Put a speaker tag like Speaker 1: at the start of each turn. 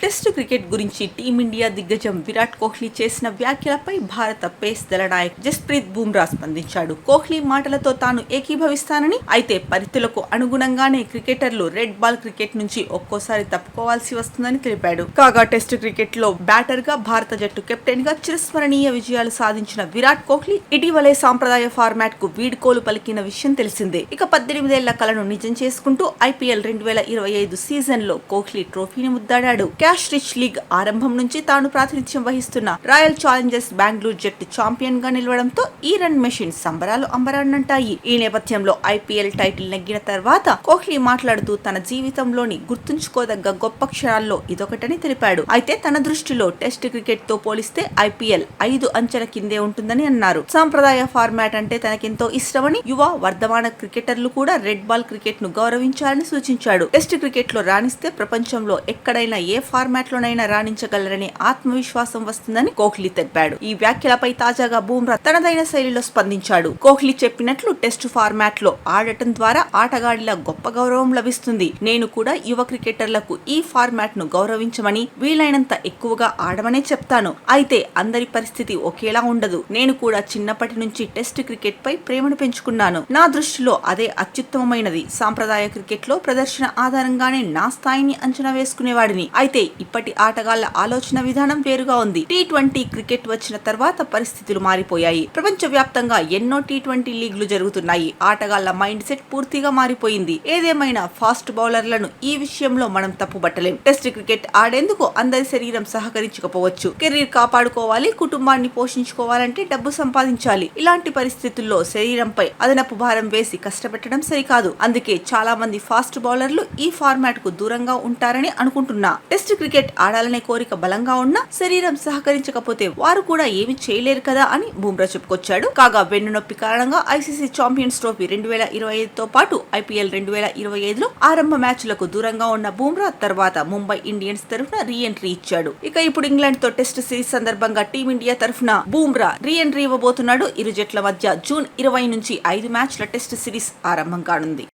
Speaker 1: Test cricket గురించి team India దిగ్గజం విరాట్ కోహ్లీ చేసిన వ్యాఖ్యలపై భారత పేస్ దళ నాయకుడు జస్ప్రీత్ బుమ్రా స్పందించాడు. కోహ్లీ మాటలతో తాను ఏకీభవిస్తానని, అయితే పరిస్థితులకు అనుగుణంగానే క్రికెటర్లు రెడ్ బాల్ క్రికెట్ నుంచి ఒక్కోసారి తప్పుకోవాల్సి వస్తుందని తెలిపాడు. కాగా టెస్టు క్రికెట్ లో బ్యాటర్ గా భారత జట్టు కెప్టెన్ గా చిరస్మరణీయ విజయాలు సాధించిన విరాట్ కోహ్లీ ఇటీవలే సాంప్రదాయ ఫార్మాట్ కు వీడ్కోలు పలికిన విషయం తెలిసిందే. ఇక 18 ఏళ్ల కలను నిజం చేసుకుంటూ ఐపీఎల్ 2025 సీజన్ లో కోహ్లీ ట్రోఫీని ముద్దాడాడు. క్యాష్ రిచ్ లీగ్ ఆరంభం నుంచి తాను ప్రాతినిధ్యం వహిస్తున్న రాయల్ ఛాలెంజర్స్ బెంగళూరు జట్టు ఛాంపియన్ గా నిలవడంతో ఈ రన్ మెషిన్ సంబరాలు అంబరాన్నంటాయి. ఈ నేపథ్యంలో ఐపీఎల్ టైటిల్ నెగ్గిన తర్వాత కోహ్లీ మాట్లాడుతూ తన జీవితంలోని గుర్తుంచుకోదగ్గ గొప్ప క్షణాల్లో ఇదొకటని తెలిపాడు. అయితే తన దృష్టిలో టెస్ట్ క్రికెట్ తో పోలిస్తే ఐపీఎల్ 5 అంచెల కిందే ఉంటుందని అన్నారు. సాంప్రదాయ ఫార్మాట్ అంటే తనకెంతో ఇష్టమని, యువ వర్ధమాన క్రికెటర్లు కూడా రెడ్ బాల్ క్రికెట్ ను గౌరవించాలని సూచించాడు. టెస్ట్ క్రికెట్ లో రాణిస్తే ప్రపంచంలో ఎక్కడైనా ఏ ఫార్మాట్ లోనైనా రాణించగలరనే ఆత్మవిశ్వాసం వస్తుందని కోహ్లీ తెలిపాడు. ఈ వ్యాఖ్యలపై తాజాగా బుమ్రా తనదైన శైలిలో స్పందించాడు. కోహ్లీ చెప్పినట్లు టెస్ట్ ఫార్మాట్ లో ఆడటం ద్వారా ఆటగాడిలా గొప్ప గౌరవం లభిస్తుంది. నేను కూడా యువ క్రికెటర్లకు ఈ ఫార్మాట్ ను గౌరవించమని, వీలైనంత ఎక్కువగా ఆడమనే చెప్తాను. అయితే అందరి పరిస్థితి ఒకేలా ఉండదు. నేను కూడా చిన్నప్పటి నుంచి టెస్ట్ క్రికెట్ పై ప్రేమను పెంచుకున్నాను. నా దృష్టిలో అదే అత్యుత్తమమైనది. సాంప్రదాయ క్రికెట్ లో ప్రదర్శన ఆధారంగానే నా స్థాయిని అంచనా వేసుకునేవాడిని. అయితే ఇప్పటి ఆటగాళ్ల ఆలోచన విధానం వేరుగా ఉంది. టీ20 క్రికెట్ వచ్చిన తర్వాత పరిస్థితులు మారిపోయాయి. ప్రపంచ వ్యాప్తంగా ఎన్నో టీ20 లీగ్లు జరుగుతున్నాయి. ఆటగాళ్ల మైండ్ సెట్ పూర్తిగా మారిపోయింది. ఏదేమైనా ఫాస్ట్ బౌలర్లను ఈ విషయంలో మనం తప్పుబట్టలేం. టెస్ట్ క్రికెట్ ఆడేందుకు అందరి శరీరం సహకరించకపోవచ్చు. కెరీర్ కాపాడుకోవాలి, కుటుంబాన్ని పోషించుకోవాలంటే డబ్బు సంపాదించాలి. ఇలాంటి పరిస్థితుల్లో శరీరంపై అదనపు భారం వేసి కష్టపెట్టడం సరికాదు. అందుకే చాలా మంది ఫాస్ట్ బౌలర్లు ఈ ఫార్మాట్ కు దూరంగా ఉంటారని అనుకుంటున్నా. టెస్ట్ క్రికెట్ ఆడాలనే కోరిక బలంగా ఉన్నా శరీరం సహకరించకపోతే వారు కూడా ఏమీ చేయలేరు కదా అని బుమ్రా చెప్పుకొచ్చాడు. కాగా వెన్నునొప్పి కారణంగా ఐసీసీ ఛాంపియన్స్ ట్రోఫీ 2025తో పాటు ఐపీఎల్ 2025లో ఆరంభ మ్యాచ్లకు దూరంగా ఉన్న బుమ్రా తర్వాత ముంబై ఇండియన్స్ తరఫున రీ ఎంట్రీ ఇచ్చాడు. ఇక ఇప్పుడు ఇంగ్లాండ్ తో టెస్ట్ సిరీస్ సందర్భంగా టీమిండియా తరఫున బుమ్రా రీ ఎంట్రీ ఇవ్వబోతున్నాడు. ఇరు జట్ల మధ్య జూన్ 20 నుంచి 5 మ్యాచ్ల టెస్ట్ సిరీస్ ఆరంభం కానుంది.